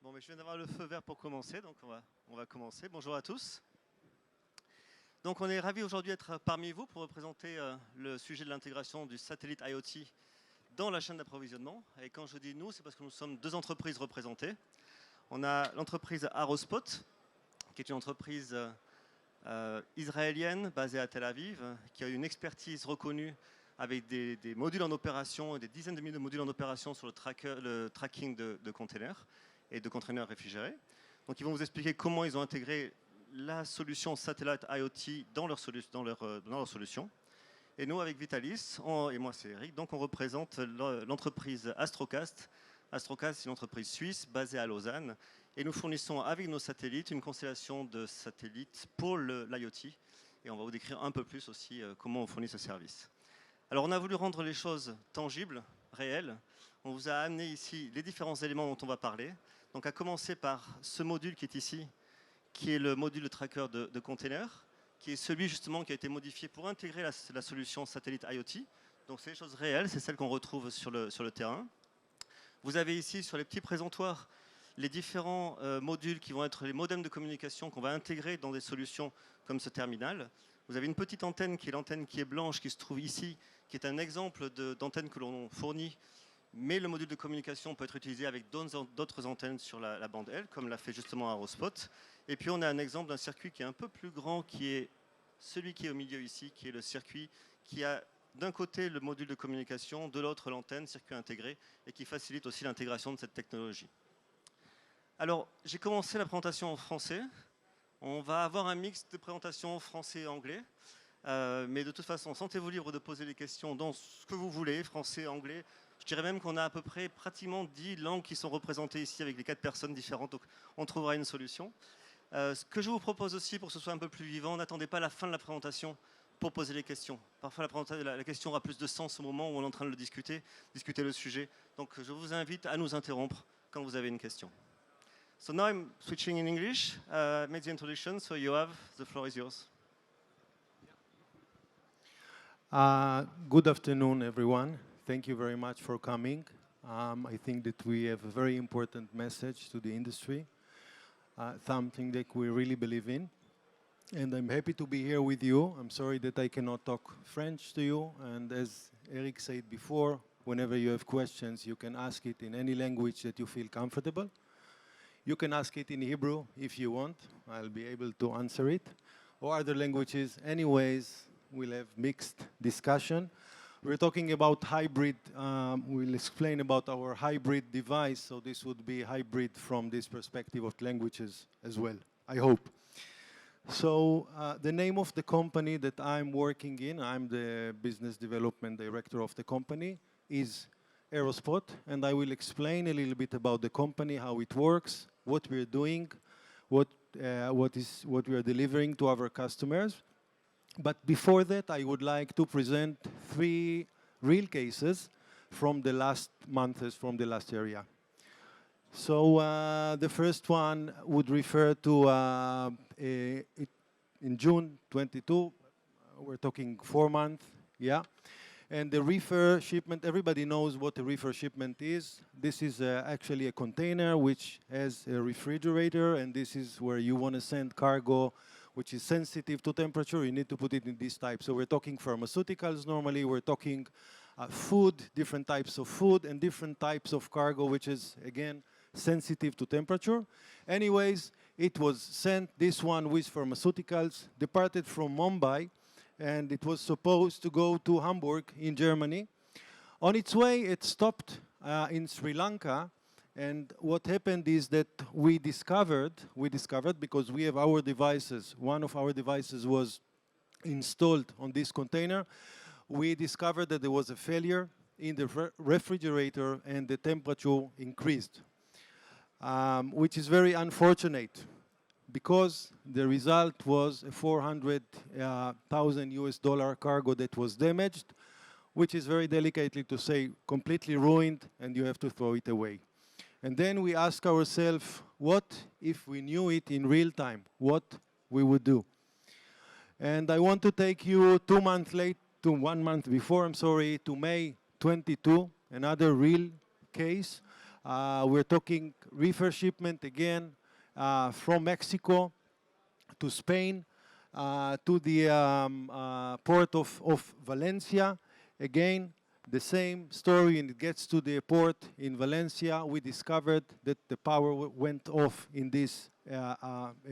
Bon, mais je viens d'avoir le feu vert pour commencer, donc on va commencer. Bonjour à tous. Donc on est ravis aujourd'hui d'être parmi vous pour représenter le sujet de l'intégration du satellite IoT dans la chaîne d'approvisionnement. Et quand je dis nous, c'est parce que nous sommes deux entreprises représentées. On a l'entreprise Aerospot, qui est une entreprise israélienne basée à Tel Aviv, qui a une expertise reconnue avec des modules en opération, des dizaines de milliers de modules en opération sur le tracking de containers et de containers réfrigérés. Donc ils vont vous expliquer comment ils ont intégré la solution satellite IoT dans leur solution. Et nous, avec Vitalis, et moi c'est Eric, donc on représente l'entreprise Astrocast. Astrocast, c'est une entreprise suisse basée à Lausanne. Et nous fournissons avec nos satellites une constellation de satellites pour l'IoT. Et on va vous décrire un peu plus aussi comment on fournit ce service. Alors on a voulu rendre les choses tangibles, réelles. On vous a amené ici les différents éléments dont on va parler. Donc à commencer par ce module qui est ici, qui est le module de tracker de containers, qui est celui justement qui a été modifié pour intégrer la solution satellite IoT. Donc c'est les choses réelles, c'est celles qu'on retrouve sur le terrain. Vous avez ici sur les petits présentoirs les différents modules qui vont être les modems de communication qu'on va intégrer dans des solutions comme ce terminal. Vous avez une petite antenne qui est l'antenne qui est blanche, qui se trouve ici, qui est un exemple d'antenne que l'on fournit, mais le module de communication peut être utilisé avec d'autres antennes sur la bande Elle, comme l'a fait justement Aerospot. Et puis on a un exemple d'un circuit qui est un peu plus grand, qui est celui qui est au milieu ici, qui est le circuit qui a d'un côté le module de communication, de l'autre l'antenne, circuit intégré, et qui facilite aussi l'intégration de cette technologie. Alors, j'ai commencé la présentation en français. On va avoir un mix de présentation français et anglais. Mais de toute façon, sentez-vous libre de poser des questions dans ce que vous voulez, français, anglais. Je dirais même qu'on a à peu près pratiquement 10 langues qui sont représentées ici avec les 4 personnes différentes, donc on trouvera une solution. Ce que je vous propose aussi, pour que ce soit un peu plus vivant, n'attendez pas la fin de la présentation pour poser les questions. Parfois, la question aura plus de sens au moment où on est en train de le discuter le sujet. Donc, je vous invite à nous interrompre quand vous avez une question. So now I'm switching in English. Made the introduction, so Yoav, the floor is yours. Good afternoon, everyone. Thank you very much for coming. I think that we have a very important message to the industry, something that we really believe in. And I'm happy to be here with you. I'm sorry that I cannot talk French to you. And as Eric said before, whenever you have questions, you can ask it in any language that you feel comfortable. You can ask it in Hebrew if you want. I'll be able to answer it. Or other languages. Anyways, we'll have mixed discussion. We're talking about hybrid. We'll explain about our hybrid device. So this would be hybrid from this perspective of languages as well, I hope. So the name of the company that I'm working in, I'm the business development director of the company, is Aerospot. And I will explain a little bit about the company, how it works, what we're doing, what we are delivering to our customers. But before that, I would like to present 3 real cases from the last months, from the last area. So the first one would refer to in June 22, we're talking 4 months, yeah. And the reefer shipment, everybody knows what a reefer shipment is. This is actually a container which has a refrigerator, and this is where you want to send cargo which is sensitive to temperature. You need to put it in this type. So we're talking pharmaceuticals normally. We're talking food, different types of food, and different types of cargo, which is, again, sensitive to temperature. Anyways, it was sent, this one with pharmaceuticals, departed from Mumbai, and it was supposed to go to Hamburg in Germany. On its way, it stopped in Sri Lanka. And what happened is that we discovered, because we have our devices, one of our devices was installed on this container, we discovered that there was a failure in the refrigerator and the temperature increased, which is very unfortunate because the result was a $400,000 cargo that was damaged, which is very delicately to say completely ruined, and you have to throw it away. And then we ask ourselves, what if we knew it in real time? What we would do? And I want to take you 2 months late, to 1 month before, I'm sorry, to May 22, another real case. We're talking reefer shipment again from Mexico to Spain to the port of Valencia. Again, the same story, and it gets to the port in Valencia. We discovered that the power went off in this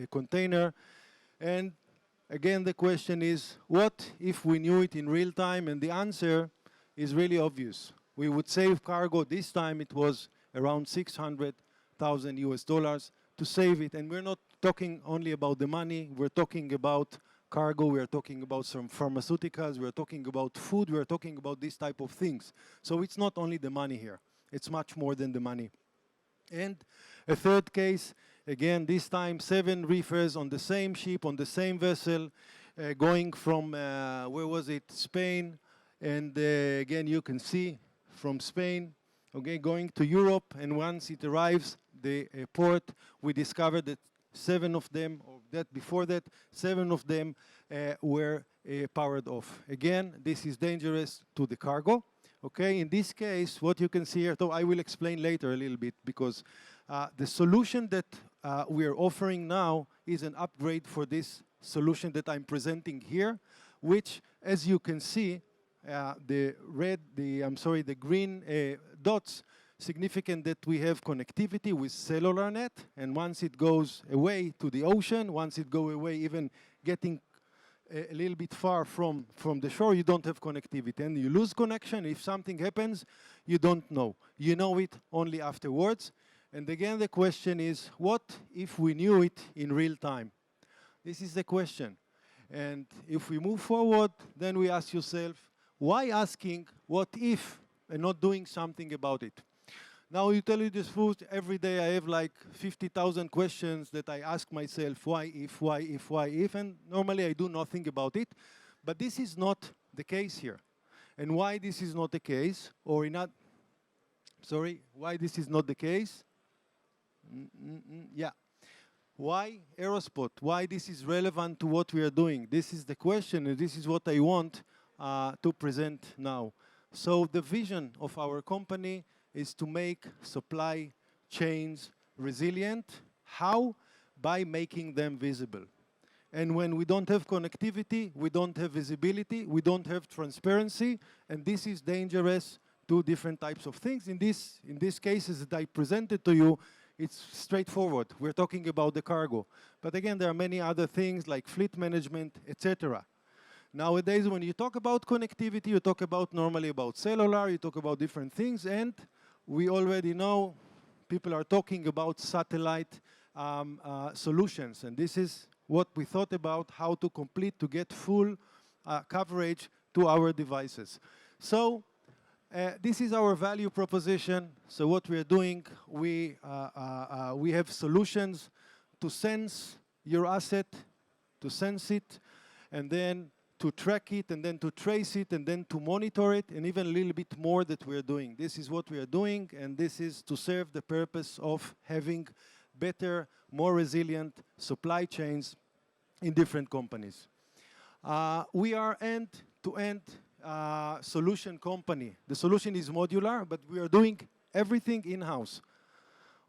container. And again, the question is, what if we knew it in real time? And the answer is really obvious. We would save cargo. This time it was around 600,000 US dollars to save it. And we're not talking only about the money. We're talking about cargo. We're talking about some pharmaceuticals. We're talking about food. We're talking about these type of things. So it's not only the money here. It's much more than the money. And a third case, again, this time 7 reefers on the same ship, on the same vessel, going from, where was it, Spain. And again, you can see from Spain, okay, going to Europe. And once it arrives, the port, we discovered that 7 of them, or that before that, 7 of them were powered off. Again, this is dangerous to the cargo. Okay, in this case, what you can see here, though I will explain later a little bit, because the solution that we are offering now is an upgrade for this solution that I'm presenting here, which, as you can see, the green dots, significant that we have connectivity with cellular net, and once it goes away to the ocean, once it goes away even getting a little bit far from the shore, you don't have connectivity, and you lose connection. If something happens, you don't know. You know it only afterwards. And again, the question is, what if we knew it in real time? This is the question. And if we move forward, then we ask yourself, why asking what if and not doing something about it? Now, you tell you this truth, every day I have like 50,000 questions that I ask myself, why if, and normally I do nothing about it. But this is not the case here. And why this is not the case, or why this is not the case? Yeah. Why Aerospot? Why this is relevant to what we are doing? This is the question, and this is what I want to present now. So the vision of our company is to make supply chains resilient. How? By making them visible. And when we don't have connectivity, we don't have visibility, we don't have transparency, and this is dangerous to different types of things. In these cases that I presented to you, it's straightforward. We're talking about the cargo. But again, there are many other things like fleet management, etc. Nowadays, when you talk about connectivity, you talk normally about cellular, you talk about different things, and we already know people are talking about satellite solutions. And this is what we thought about, how to complete, to get full coverage to our devices. So this is our value proposition. So what we are doing, we have solutions to sense your asset, to sense it, and then to track it, and then to trace it, and then to monitor it, and even a little bit more that we are doing. This is what we are doing, and this is to serve the purpose of having better, more resilient supply chains in different companies. We are end-to-end solution company. The solution is modular, but we are doing everything in-house.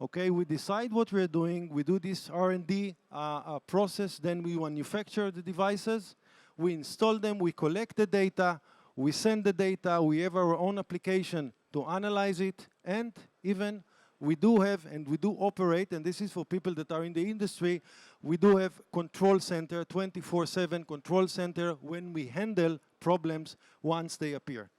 Okay, we decide what we are doing, we do this R&D process, then we manufacture the devices, we install them, we collect the data, we send the data, we have our own application to analyze it, and even we do have and we do operate, and this is for people that are in the industry, we do have control center, 24/7 control center when we handle problems once they appear.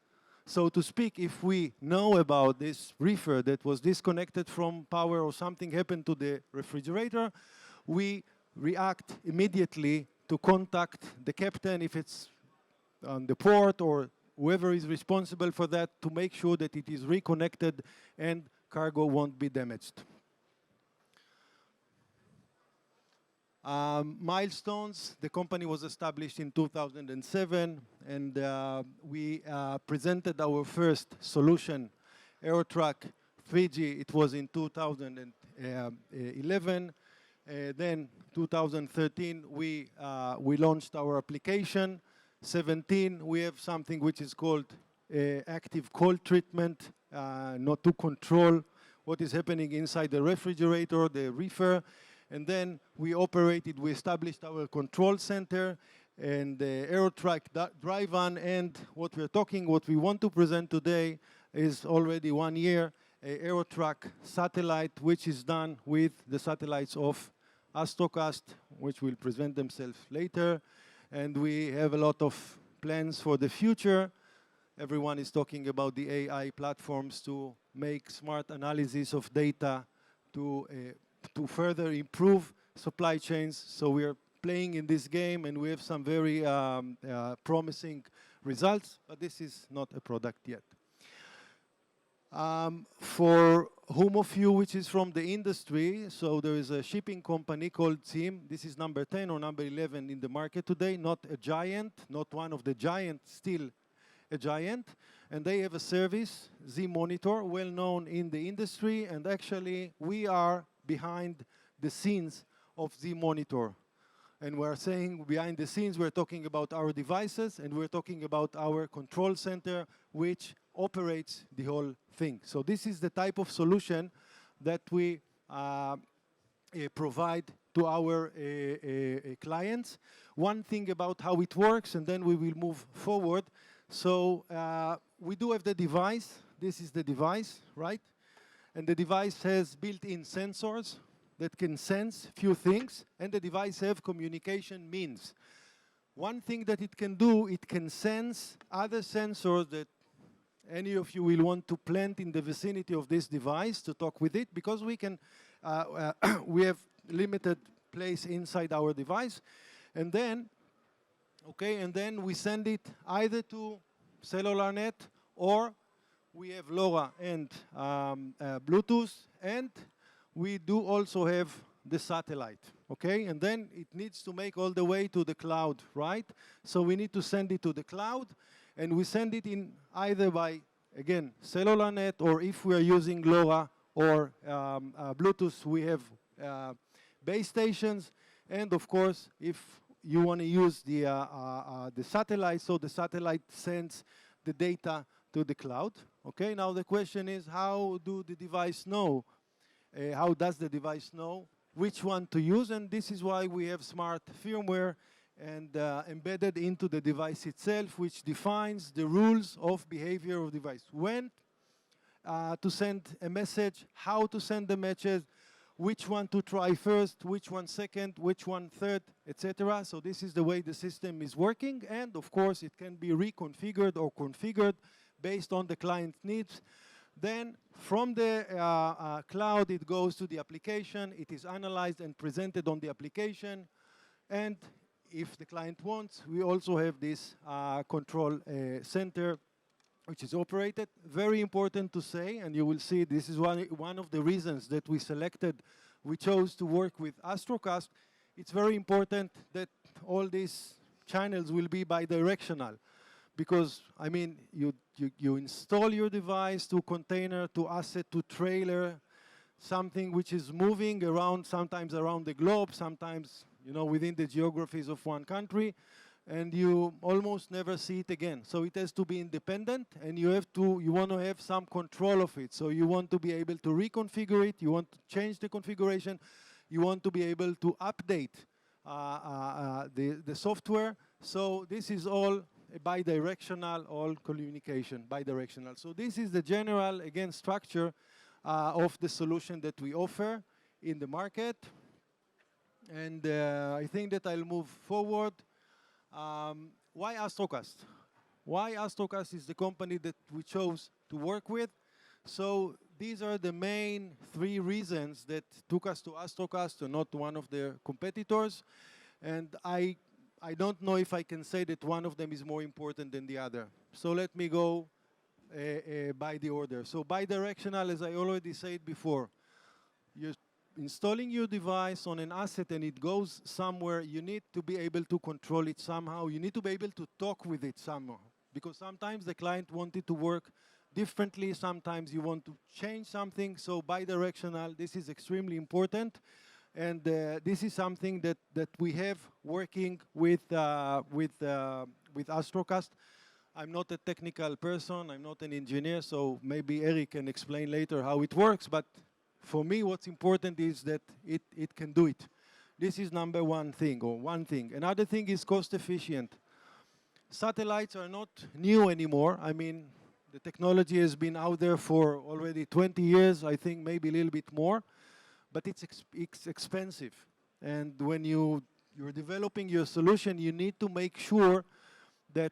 So to speak, if we know about this reefer that was disconnected from power or something happened to the refrigerator, we react immediately to contact the captain if it's on the port or whoever is responsible for that to make sure that it is reconnected and cargo won't be damaged. Milestones, the company was established in 2007, and we presented our first solution, AeroTrack 3G. It was in 2011. Then 2013, we launched our application. 17, we have something which is called active cold treatment, not to control what is happening inside the refrigerator, the reefer, and then we established our control center and the aerotrack drive-on, and what we want to present today is already 1 year, a aerotrack satellite, which is done with the satellites of Astrocast, which will present themselves later. And we have a lot of plans for the future. Everyone is talking about the AI platforms to make smart analysis of data to further improve supply chains. So we are playing in this game, and we have some very promising results, but this is not a product yet. For whom of you which is from the industry, so there is a shipping company called Qu'il. This is number 10 or number 11 in the market today, not a giant, not one of the giants, still a giant. And they have a service, Z Monitor, well known in the industry, and actually we are behind the scenes of Z Monitor. And we're saying behind the scenes, we're talking about our devices, and we're talking about our control center, which operates the whole thing. So this is the type of solution that we provide to our clients. One thing about how it works, and then we will move forward. So we do have the device. This is the device, right? And the device has built-in sensors that can sense few things, and the device have communication means. One thing that it can do, it can sense other sensors that any of you will want to plant in the vicinity of this device to talk with it, because we can, we have limited place inside our device, and then, and then we send it either to cellular net, or we have LoRa and Bluetooth, and we do also have the satellite, and then it needs to make all the way to the cloud, right? So we need to send it to the cloud, and we send it in either by, again, cellular net, or if we are using LoRa or Bluetooth, we have base stations. And of course, if you want to use the satellite, so the satellite sends the data to the cloud. Now the question is, how do the device know? How does the device know which one to use? And this is why we have smart firmware and embedded into the device itself, which defines the rules of behavior of device. When to send a message, how to send the message, which one to try first, which one second, which one third, etc. So this is the way the system is working, and of course it can be reconfigured or configured based on the client needs. Then from the cloud it goes to the application, it is analyzed and presented on the application, and if the client wants, we also have this control center, which is operated. Very important to say, and you will see this is one of the reasons that we chose to work with Astrocast. It's very important that all these channels will be bidirectional, because, I mean, you install your device to container, to asset, to trailer, something which is moving around, sometimes around the globe, sometimes within the geographies of one country, and you almost never see it again. So it has to be independent, and you want to have some control of it. So you want to be able to reconfigure it, you want to change the configuration, you want to be able to update the software. So this is all bidirectional, all communication, bidirectional. So this is the general, again, structure of the solution that we offer in the market. And I think that I'll move forward. Why Astrocast? Why Astrocast is the company that we chose to work with? So these are the main 3 reasons that took us to Astrocast and not one of their competitors. And I don't know if I can say that one of them is more important than the other. So let me go by the order. So bidirectional, as I already said before, you're installing your device on an asset and it goes somewhere, you need to be able to control it somehow. You need to be able to talk with it somehow, because sometimes the client wanted to work differently, sometimes you want to change something. So bidirectional, this is extremely important, and this is something that we have working with Astrocast. I'm not a technical person, I'm not an engineer, so maybe Eric can explain later how it works, but for me what's important is that it can do it. This is number one thing, or one thing. Another thing is cost efficient. Satellites are not new anymore. I mean, the technology has been out there for already 20 years, I think maybe a little bit more, but it's expensive. And when you're developing your solution, you need to make sure that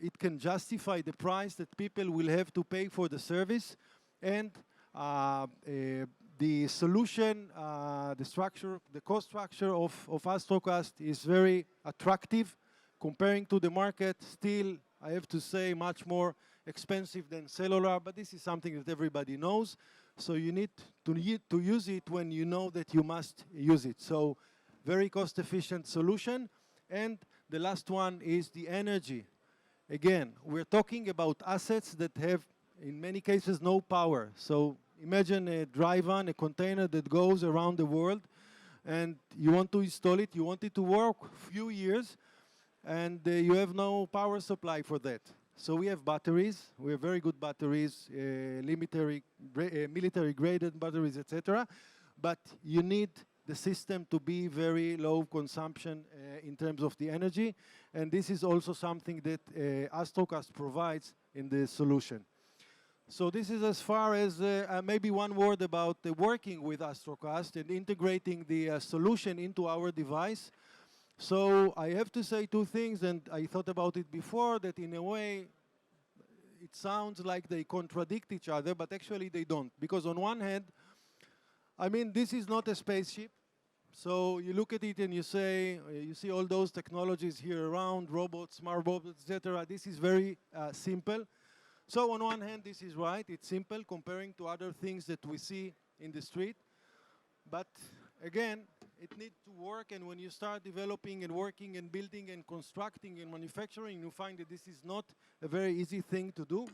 it can justify the price that people will have to pay for the service, and the solution, the structure, the cost structure of Astrocast is very attractive comparing to the market. Still, I have to say, much more expensive than cellular, but this is something that everybody knows. So you need to use it when you know that you must use it. So very cost-efficient solution. And the last one is the energy. Again, we're talking about assets that have, in many cases, no power. So imagine a dry van, a container that goes around the world, and you want to install it, you want it to work a few years, and you have no power supply for that. So we have batteries, we have very good batteries, military-graded batteries, etc. But you need the system to be very low consumption in terms of the energy, and this is also something that Astrocast provides in the solution. So this is as far as maybe one word about working with Astrocast and integrating the solution into our device. So I have to say two things, and I thought about it before, that in a way it sounds like they contradict each other, but actually they don't. Because on one hand, I mean, this is not a spaceship. So you look at it and you say, you see all those technologies here around, robots, smart robots, etc. This is very simple. So on one hand, this is right. It's simple comparing to other things that we see in the street. But again, it needs to work. And when you start developing and working and building and constructing and manufacturing, you find that this is not a very easy thing to do.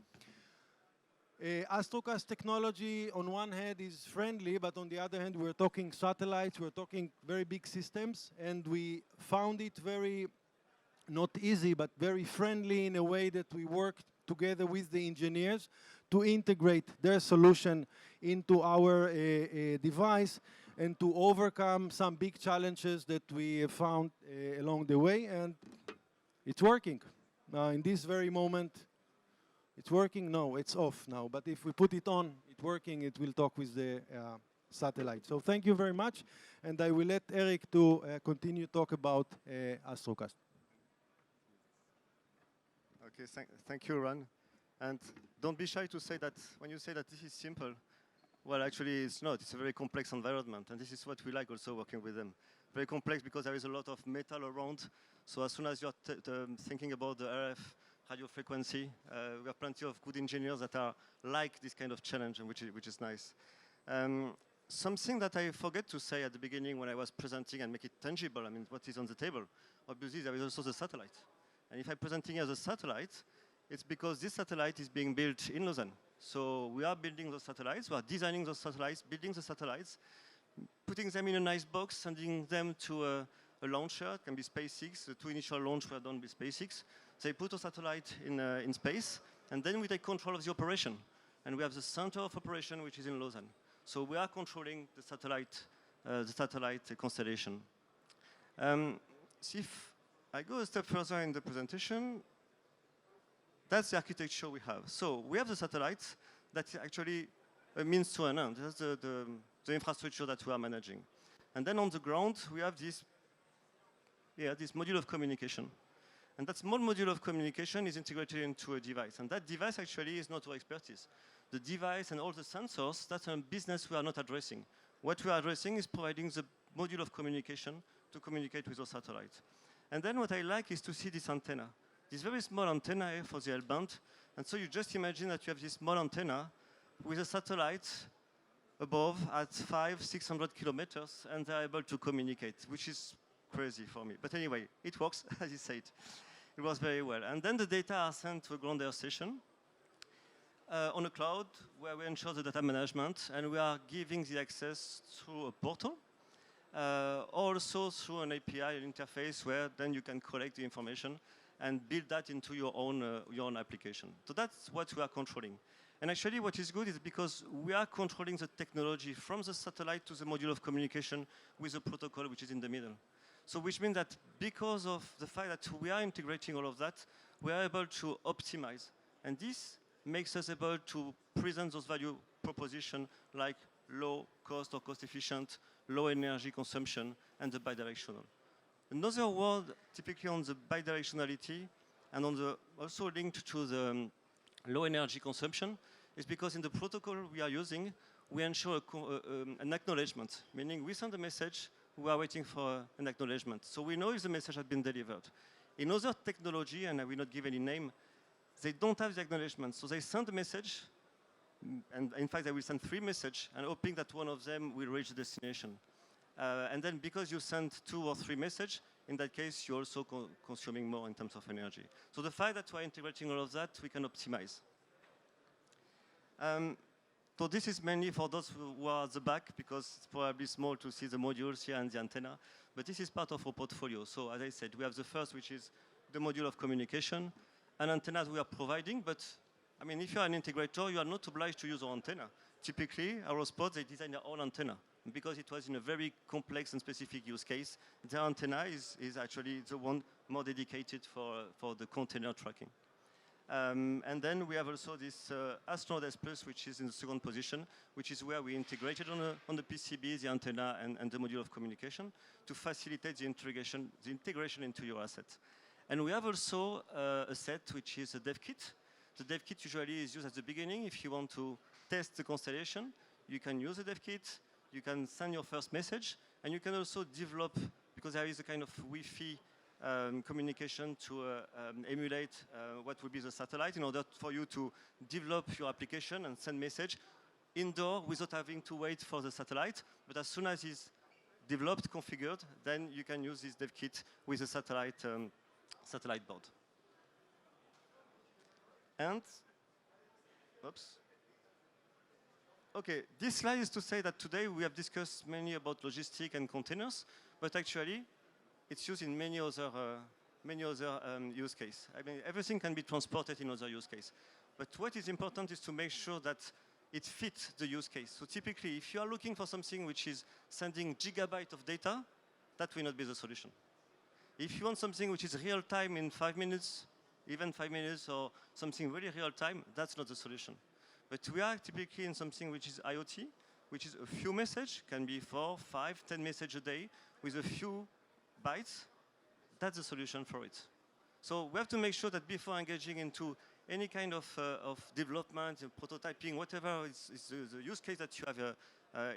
Astrocast technology, on one hand, is friendly, but on the other hand, we're talking satellites, we're talking very big systems, and we found it very, not easy, but very friendly in a way that we worked together with the engineers to integrate their solution into our device and to overcome some big challenges that we found along the way, and it's working. In this very moment, it's working? No, it's off now. But if we put it on, it's working, it will talk with the satellite. So thank you very much. And I will let Eric to continue talk about Astrocast. Okay, thank you, Ran. And don't be shy to say that when you say that this is simple, well, actually it's not. It's a very complex environment. And this is what we like also working with them. Very complex because there is a lot of metal around. So as soon as you're thinking about the RF, radio frequency. We have plenty of good engineers that are like this kind of challenge, and which is nice. Something that I forget to say at the beginning when I was presenting and make it tangible, I mean, what is on the table? Obviously, there is also the satellite. And if I'm presenting as a satellite, it's because this satellite is being built in Lausanne. So we are building those satellites, we are designing those satellites, building the satellites, putting them in a nice box, sending them to a launcher. It can be SpaceX. The two initial launches were done with SpaceX. They put a satellite in space, and then we take control of the operation. And we have the center of operation, which is in Lausanne. So we are controlling the satellite constellation. See if I go a step further in the presentation, that's the architecture we have. So we have the satellites that actually a means to an end. That's the infrastructure that we are managing. And then on the ground, we have this module of communication. And that small module of communication is integrated into a device. And that device actually is not our expertise. The device and all the sensors, that's a business we are not addressing. What we are addressing is providing the module of communication to communicate with our satellite. And then what I like is to see this antenna. This very small antenna here for the L band. And so you just imagine that you have this small antenna with a satellite above at 500-600 kilometers, and they're able to communicate, which is crazy for me. But anyway, it works, as you said. It works very well. And then the data are sent to a ground air station on a cloud where we ensure the data management, and we are giving the access through a portal, also through an API, an interface where then you can collect the information and build that into your own application. So that's what we are controlling. And actually what is good is because we are controlling the technology from the satellite to the module of communication with a protocol which is in the middle. So which means that because of the fact that we are integrating all of that, we are able to optimize. And this makes us able to present those value propositions like low cost or cost efficient, low energy consumption, and the bidirectional. Another word typically on the bidirectionality and on the also linked to the low energy consumption is because in the protocol we are using, we ensure an acknowledgement, meaning we send a message, we are waiting for an acknowledgement. So we know if the message has been delivered. In other technology, and I will not give any name, they don't have the acknowledgement. So they send a message, and in fact they will send 3 messages, and hoping that one of them will reach the destination. And then because you send 2 or 3 messages, in that case you're also consuming more in terms of energy. So the fact that we're integrating all of that, we can optimize. So this is mainly for those who are at the back, because it's probably small to see the modules here and the antenna, but this is part of our portfolio. So as I said, we have the first, which is the module of communication, and antennas we are providing, but I mean, if you're an integrator, you are not obliged to use our antenna. Typically, Aerospot, they design their own antenna. Because it was in a very complex and specific use case, their antenna is actually the one more dedicated for the container tracking. And then we have also this Astronaut S Plus, which is in the second position, which is where we integrated on the PCB, the antenna, and the module of communication to facilitate the integration into your asset. And we have also a set which is a dev kit. The dev kit usually is used at the beginning. If you want to test the constellation, you can use the dev kit, you can send your first message, and you can also develop, because there is a kind of Wi-Fi communication to emulate what would be the satellite in order for you to develop your application and send message indoor without having to wait for the satellite. But as soon as it's developed, configured, then you can use this dev kit with a satellite board. And, oops. Okay, this slide is to say that today we have discussed mainly about logistics and containers, but actually it's used in many other use cases. I mean, everything can be transported in other use cases. But what is important is to make sure that it fits the use case. So typically, if you are looking for something which is sending gigabytes of data, that will not be the solution. If you want something which is real time in 5 minutes, even 5 minutes, or something really real time, that's not the solution. But we are typically in something which is IoT, which is a few messages, can be 4, 5, 10 messages a day with a few bytes. That's the solution for it. So we have to make sure that before engaging into any kind of development, prototyping, whatever is the use case that you have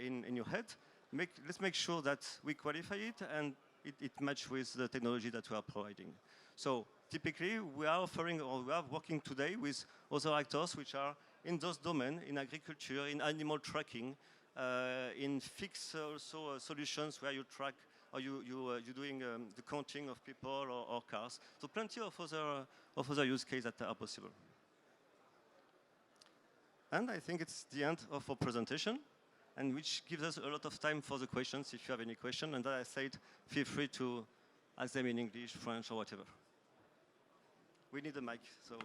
in your head, let's make sure that we qualify it and it matches with the technology that we are providing. So typically, we are offering, or we are working today with other actors which are in those domains, in agriculture, in animal tracking, in fixed also solutions where you track, or you're doing the counting of people or cars. So plenty of other use cases that are possible. And I think it's the end of our presentation, and which gives us a lot of time for the questions, if you have any questions. And as I said, feel free to ask them in English, French, or whatever. We need a mic, so...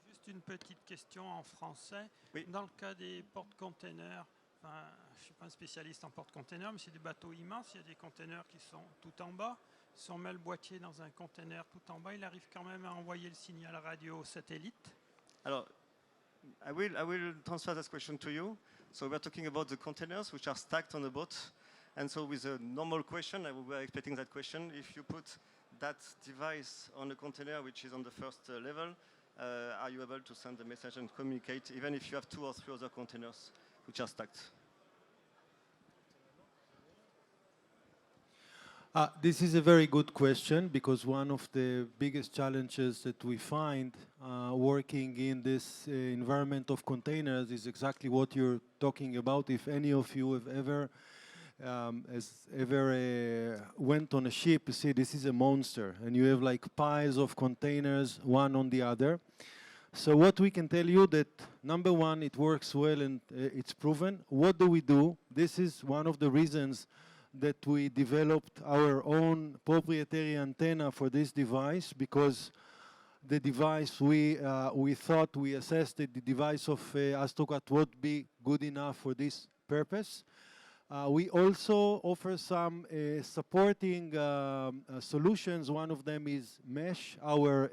Juste une petite question en français. Oui. Dans le cas des porte-containers, enfin, je ne suis pas un spécialiste en porte-containers, mais c'est des bateaux immenses. Il y a des containers qui sont tout en bas. Si on met le boîtier dans un container tout en bas, il arrive quand même à envoyer le signal radio au satellite. Alors, I will transfer this question to you. So we're talking about the containers which are stacked on the boat. And so with a normal question, we were expecting that question. If you put that device on a container which is on the first level, are you able to send a message and communicate, even if you have 2 or 3 other containers which are stacked? This is a very good question, because one of the biggest challenges that we find working in this environment of containers is exactly what you're talking about. If any of you have ever went on a ship, you see this is a monster, and you have like piles of containers, one on the other. So what we can tell you that, number one, it works well and it's proven. What do we do? This is one of the reasons that we developed our own proprietary antenna for this device, because the device we thought, we assessed that the device of Astrocat would be good enough for this purpose. We also offer some supporting solutions. One of them is Mesh, our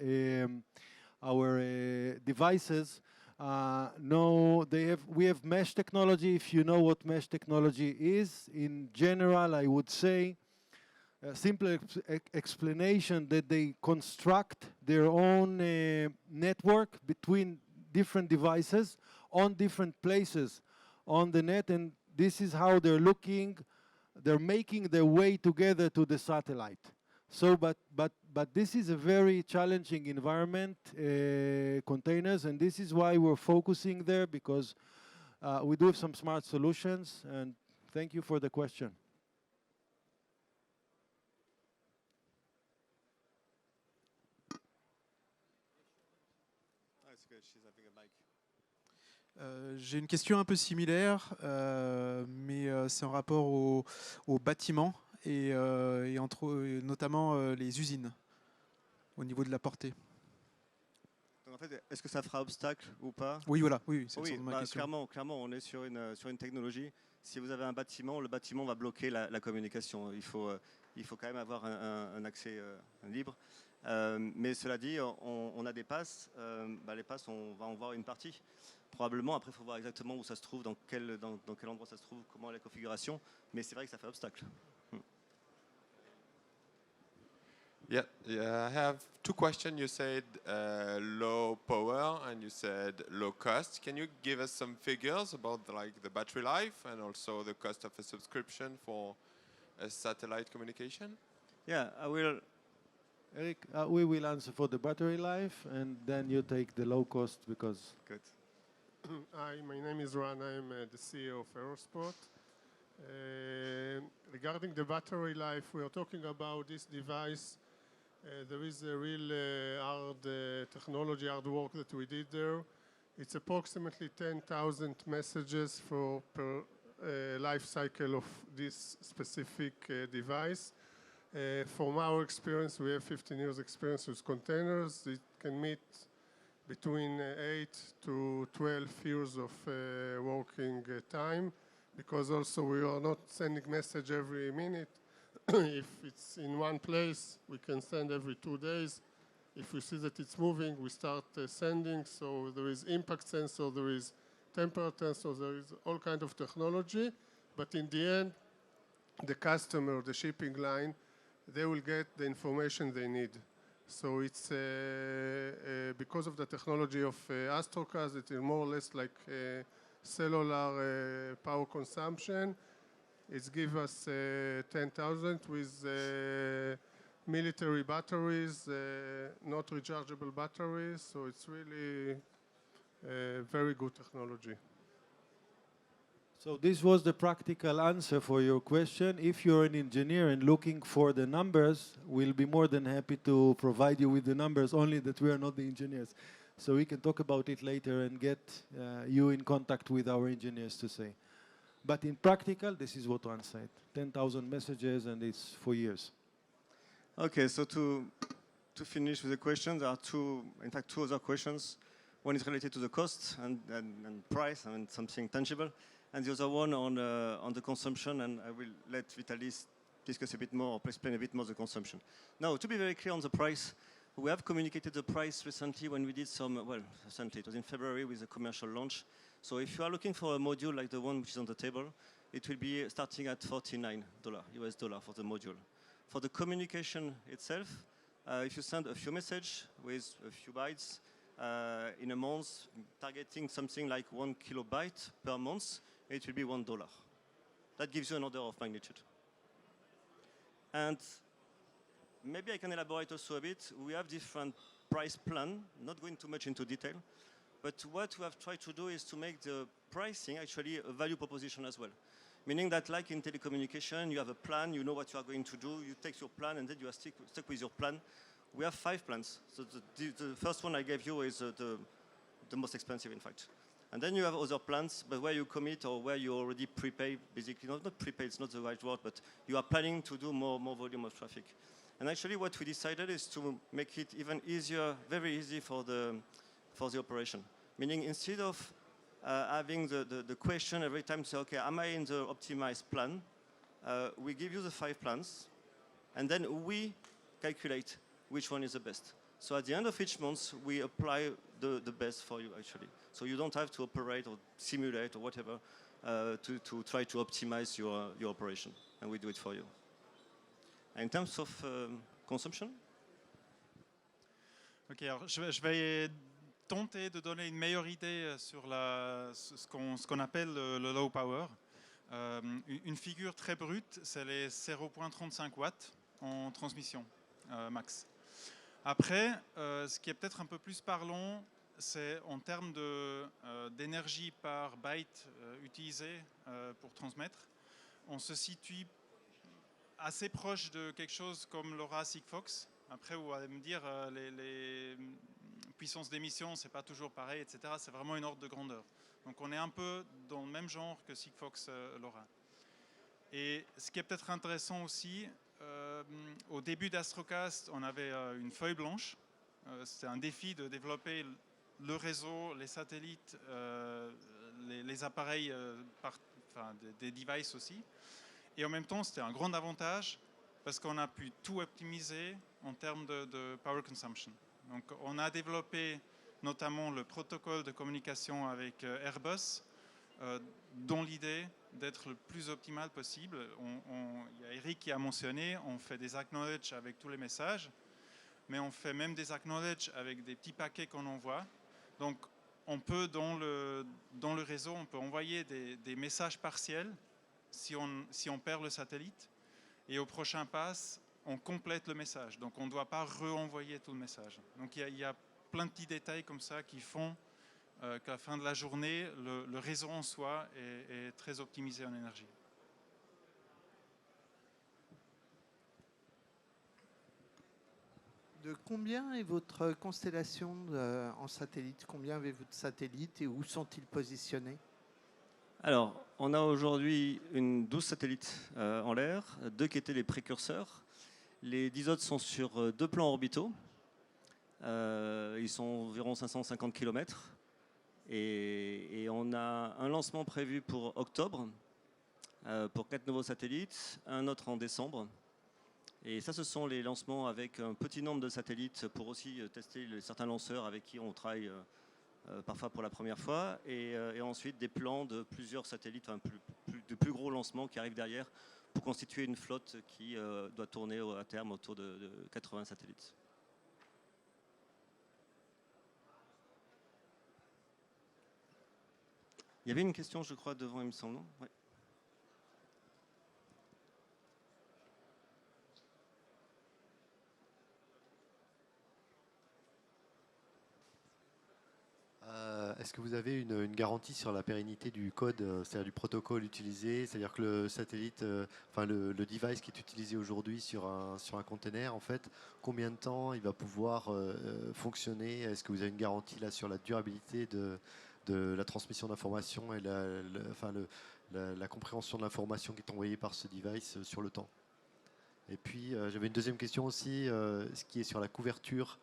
devices. We have mesh technology. If you know what mesh technology is, in general, I would say a simple explanation that they construct their own network between different devices on different places on the net, and this is how they're making their way together to the satellite. So, but this is a very challenging environment, containers, and this is why we're focusing there, because we do have some smart solutions, and thank you for the question. J'ai une question un peu similaire, mais c'est en rapport au bâtiment et notamment les usines, au niveau de la portée. Donc en fait, est-ce que ça fera obstacle ou pas? Oui, voilà, oui, c'est Oui, ma question. clairement, on est sur une technologie. Si vous avez un bâtiment, le bâtiment va bloquer la communication. Il faut quand même avoir un accès libre. Mais cela dit, on a des passes. Les passes, on va en voir une partie. Probablement, après, il faut voir exactement où ça se trouve, dans quel endroit ça se trouve, comment est la configuration. Mais c'est vrai que ça fait obstacle. Yeah, I have two questions. You said low power and you said low cost. Can you give us some figures about the battery life and also the cost of a subscription for a satellite communication? Yeah, I will. Eric, we will answer for the battery life, and then you take the low cost, because... Good. Hi, my name is Ran. I'm the CEO of Aerospot. Regarding the battery life, we are talking about this device. There is a real hard technology, hard work that we did there. It's approximately 10,000 messages per life cycle of this specific device. From our experience, we have 15 years experience with containers. It can meet between 8 to 12 years of working time, because also we are not sending message every minute. If it's in one place, we can send every 2 days. If we see that it's moving, we start sending. So there is impact sensor, there is temperature sensor, there is all kind of technology. But in the end, the customer, the shipping line, they will get the information they need. So it's because of the technology of Astrocast, it is more or less like cellular power consumption. It gives us 10,000 with military batteries, not rechargeable batteries. So it's really very good technology. So this was the practical answer for your question. If you're an engineer and looking for the numbers, we'll be more than happy to provide you with the numbers, only that we are not the engineers. So we can talk about it later and get you in contact with our engineers to say. But in practical, this is what one said. 10,000 messages, and it's for years. Okay, so to finish with the questions, there are two other questions. One is related to the cost and price, and something tangible. And the other one on the consumption, and I will let Vitalis discuss a bit more, or explain a bit more the consumption. Now, to be very clear on the price, we have communicated the price recently when we did recently, it was in February with a commercial launch. So if you are looking for a module like the one which is on the table, it will be starting at $49 US dollar for the module. For the communication itself, if you send a few messages with a few bytes in a month, targeting something like 1 kilobyte per month, it will be $1. That gives you an order of magnitude. And maybe I can elaborate also a bit. We have different price plan, not going too much into detail, but what we have tried to do is to make the pricing actually a value proposition as well. Meaning that like in telecommunication, you have a plan, you know what you are going to do, you take your plan and then you are stuck with your plan. We have 5 plans. So the first one I gave you is the most expensive, in fact. And then you have other plans, but where you commit or where you already prepay, basically, not prepay, it's not the right word, but you are planning to do more volume of traffic. And actually what we decided is to make it even easier, very easy for the operation. Meaning instead of having the question every time, say, okay, am I in the optimized plan? We give you the 5 plans, and then we calculate which one is the best. So at the end of each month, we apply the best for you, actually. So you don't have to operate or simulate or whatever to try to optimize your operation, and we do it for you. In terms of consumption? Ok, alors je vais tenter de donner une meilleure idée sur ce qu'on appelle le low power. Une figure très brute, c'est les 0,35 watts en transmission max. Après, ce qui est peut-être un peu plus parlant, c'est en termes d'énergie par byte utilisé pour transmettre. On se situe assez proche de quelque chose comme l'aura Sigfox. Après, vous allez me dire, les puissances d'émission, c'est pas toujours pareil, etc. C'est vraiment une ordre de grandeur. Donc on est un peu dans le même genre que Sigfox l'aura. Et ce qui est peut-être intéressant aussi, au début d'Astrocast, on avait une feuille blanche. C'était un défi de développer le réseau, les satellites, les appareils, des devices aussi. Et en même temps, c'était un grand avantage parce qu'on a pu tout optimiser en termes de power consumption. Donc, on a développé notamment le protocole de communication avec Airbus, dont l'idée d'être le plus optimal possible. Il y a Eric qui a mentionné, on fait des acknowledge avec tous les messages, mais on fait même des acknowledge avec des petits paquets qu'on envoie. Donc, on peut, dans le réseau, on peut envoyer des messages partiels si on perd le satellite. Et au prochain pass, on complète le message. Donc, on ne doit pas renvoyer tout le message. Donc, il y a plein de petits détails comme ça qui font qu'à la fin de la journée, le réseau en soi est très optimisé en énergie. De combien est votre constellation en satellite? Combien avez-vous de satellites et où sont-ils positionnés? Alors, on a aujourd'hui 12 satellites en l'air, 2 qui étaient les précurseurs. Les 10 autres sont sur 2 plans orbitaux. Ils sont environ 550 km. Et on a un lancement prévu pour octobre, pour 4 nouveaux satellites, un autre en décembre. Et ça, ce sont les lancements avec un petit nombre de satellites pour aussi tester certains lanceurs avec qui on travaille parfois pour la première fois. Et ensuite, des plans de plusieurs satellites, de plus gros lancements qui arrivent derrière pour constituer une flotte qui doit tourner à terme autour de 80 satellites. Il y avait une question, je crois, devant, il me semble, non? Ouais. Est-ce que vous avez une garantie sur la pérennité du code, c'est-à-dire du protocole utilisé, c'est-à-dire que le satellite, le device qui est utilisé aujourd'hui sur un container, en fait, combien de temps il va pouvoir fonctionner? Est-ce que vous avez une garantie là sur la durabilité de la transmission d'informations et la compréhension de l'information qui est envoyée par ce device sur le temps? Et puis, j'avais une deuxième question aussi, ce qui est sur la couverture.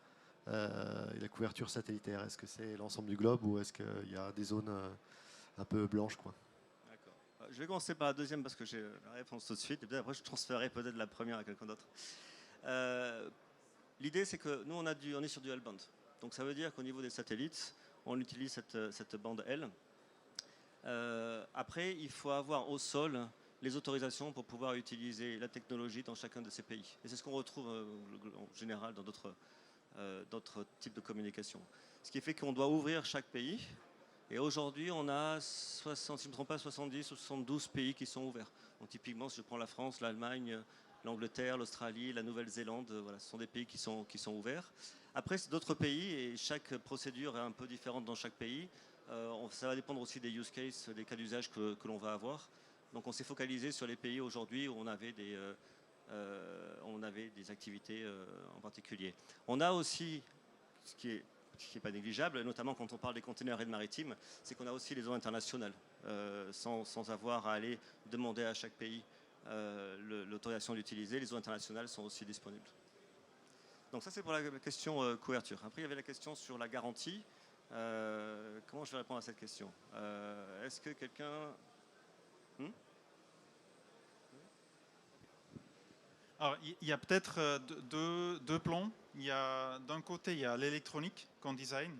La couverture satellitaire, est-ce que c'est l'ensemble du globe ou est-ce qu'il y a des zones un peu blanches, quoi? D'accord. Je vais commencer par la deuxième parce que j'ai la réponse tout de suite et peut-être après je transférerai peut-être la première à quelqu'un d'autre. L'idée c'est que nous on est sur du L-band. Donc ça veut dire qu'au niveau des satellites, on utilise cette bande L. Après, il faut avoir au sol les autorisations pour pouvoir utiliser la technologie dans chacun de ces pays. Et c'est ce qu'on retrouve en général dans d'autres types de communication. Ce qui fait qu'on doit ouvrir chaque pays. Et aujourd'hui, on a, si je ne me trompe pas, 70 ou 72 pays qui sont ouverts. Donc typiquement, si je prends la France, l'Allemagne, l'Angleterre, l'Australie, la Nouvelle-Zélande, voilà, ce sont des pays qui sont ouverts. Après, c'est d'autres pays et chaque procédure est un peu différente dans chaque pays. Ça va dépendre aussi des use cases, des cas d'usage que l'on va avoir. Donc on s'est focalisé sur les pays aujourd'hui où on avait des activités en particulier. On a aussi, ce qui est qui n'est pas négligeable, notamment quand on parle des containers et de maritime, c'est qu'on a aussi les eaux internationales, sans avoir à aller demander à chaque pays l'autorisation d'utiliser. Les eaux internationales sont aussi disponibles. Donc ça, c'est pour la question couverture. Après, il y avait la question sur la garantie. Comment je vais répondre à cette question? Est-ce que quelqu'un... Alors, il y a peut-être deux plans. D'un côté, il y a l'électronique qu'on design,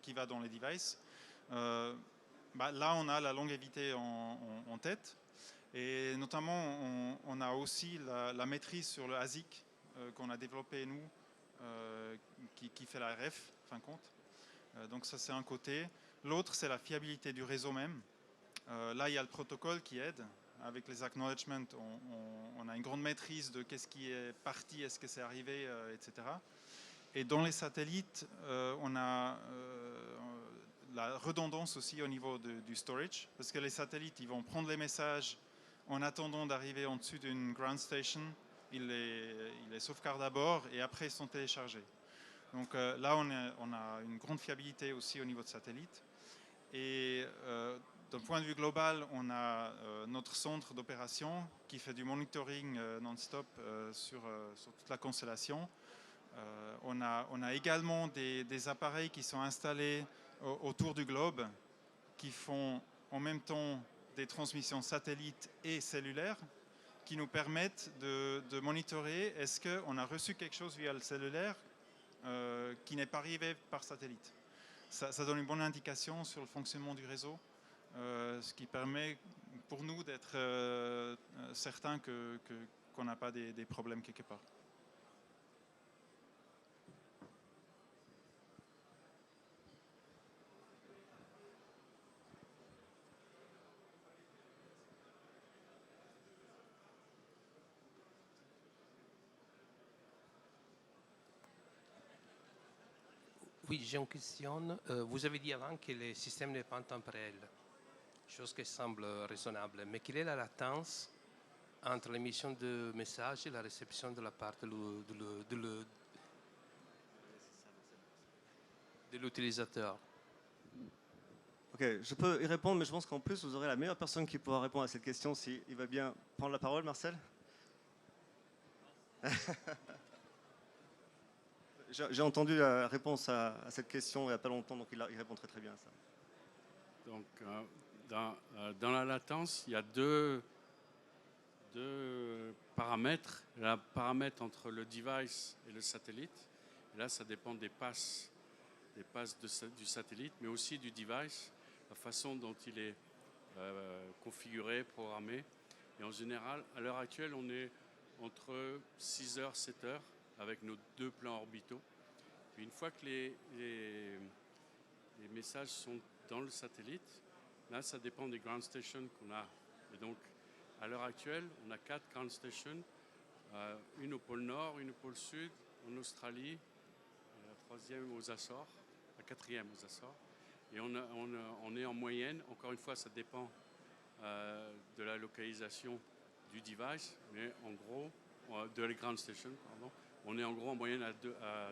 qui va dans les devices. Là, on a la longévité en tête. Et notamment, on a aussi la maîtrise sur le ASIC qu'on a développé nous, qui fait la RF, fin compte. Donc ça, c'est un côté. L'autre, c'est la fiabilité du réseau même. Là, il y a le protocole qui aide. Avec les acknowledgements, on a une grande maîtrise de qu'est-ce qui est parti, est-ce que c'est arrivé, etc. Et dans les satellites, on a la redondance aussi au niveau du storage, parce que les satellites, ils vont prendre les messages en attendant d'arriver en dessus d'une ground station, ils les sauvegardent à bord et après ils sont téléchargés. Donc là, on a une grande fiabilité aussi au niveau de satellite. Et d'un point de vue global, on a notre centre d'opération qui fait du monitoring non-stop sur toute la constellation. On a également des appareils qui sont installés autour du globe qui font en même temps des transmissions satellites et cellulaires qui nous permettent de monitorer est-ce qu'on a reçu quelque chose via le cellulaire qui n'est pas arrivé par satellite. Ça donne une bonne indication sur le fonctionnement du réseau, ce qui permet pour nous d'être certains qu'on n'a pas des problèmes quelque part. Oui, j'ai une question. Vous avez dit avant que le système n'est pas intemporel, chose qui semble raisonnable. Mais quelle est la latence entre l'émission de messages et la réception de la part de l'utilisateur? Ok, je peux y répondre, mais je pense qu'en plus, vous aurez la meilleure personne qui pourra répondre à cette question s'il va bien prendre la parole, Marcel. J'ai entendu la réponse à cette question il n'y a pas longtemps, donc il répond très bien à ça. Donc, dans la latence, il y a deux paramètres. Il y a un paramètre entre le device et le satellite. Et là, ça dépend des passes du satellite, mais aussi du device, la façon dont il est configuré, programmé. Et en général, à l'heure actuelle, on est entre 6 heures, 7 heures avec nos deux plans orbitaux. Puis une fois que les messages sont dans le satellite, là, ça dépend des ground stations qu'on a. Et donc, à l'heure actuelle, on a 4 ground stations, une au pôle Nord, une au pôle Sud, en Australie, la troisième aux Açores, la quatrième aux Açores. Et on est en moyenne, encore une fois, ça dépend de la localisation du device, mais en gros, de la ground station, pardon, on est en gros en moyenne à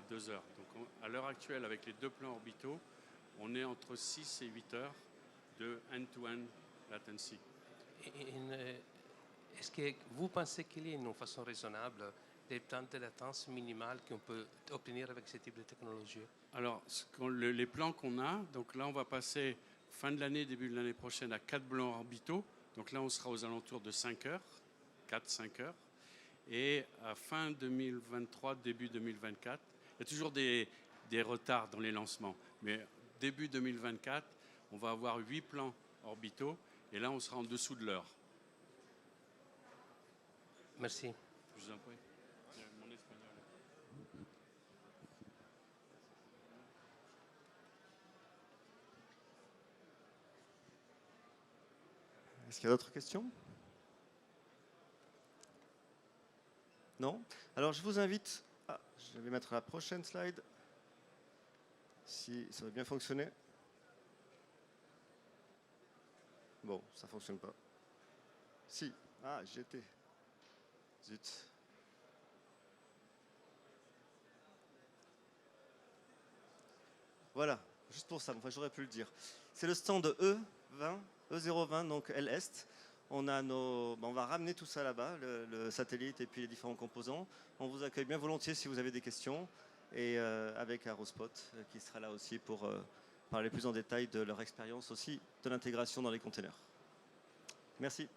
2 heures. Donc à l'heure actuelle, avec les deux plans orbitaux, on est entre 6 et 8 heures de end-to-end latency. Est-ce que vous pensez qu'il y a une façon raisonnable des temps de latence minimale qu'on peut obtenir avec ce type de technologie? Alors, les plans qu'on a, donc là, on va passer fin de l'année, début de l'année prochaine à 4 plans orbitaux. Donc là, on sera aux alentours de 5 heures, 4-5 heures. Et à fin 2023, début 2024, il y a toujours des retards dans les lancements. Mais début 2024, on va avoir 8 plans orbitaux. Et là, on sera en dessous de l'heure. Merci. Je vous en prie. Mon espagnol. Est-ce qu'il y a d'autres questions? Non? Alors je vous invite... je vais mettre la prochaine slide. Si ça va bien fonctionner. Bon, ça ne fonctionne pas. Si. Ah, j'y étais. Zut. Voilà, juste pour ça, enfin, j'aurais pu le dire. C'est le stand E20, E020, donc Elle, être. On va ramener tout ça là-bas, le satellite et puis les différents composants. On vous accueille bien volontiers si vous avez des questions. Et avec Aerospot qui sera là aussi pour parler plus en détail de leur expérience aussi de l'intégration dans les containers. Merci.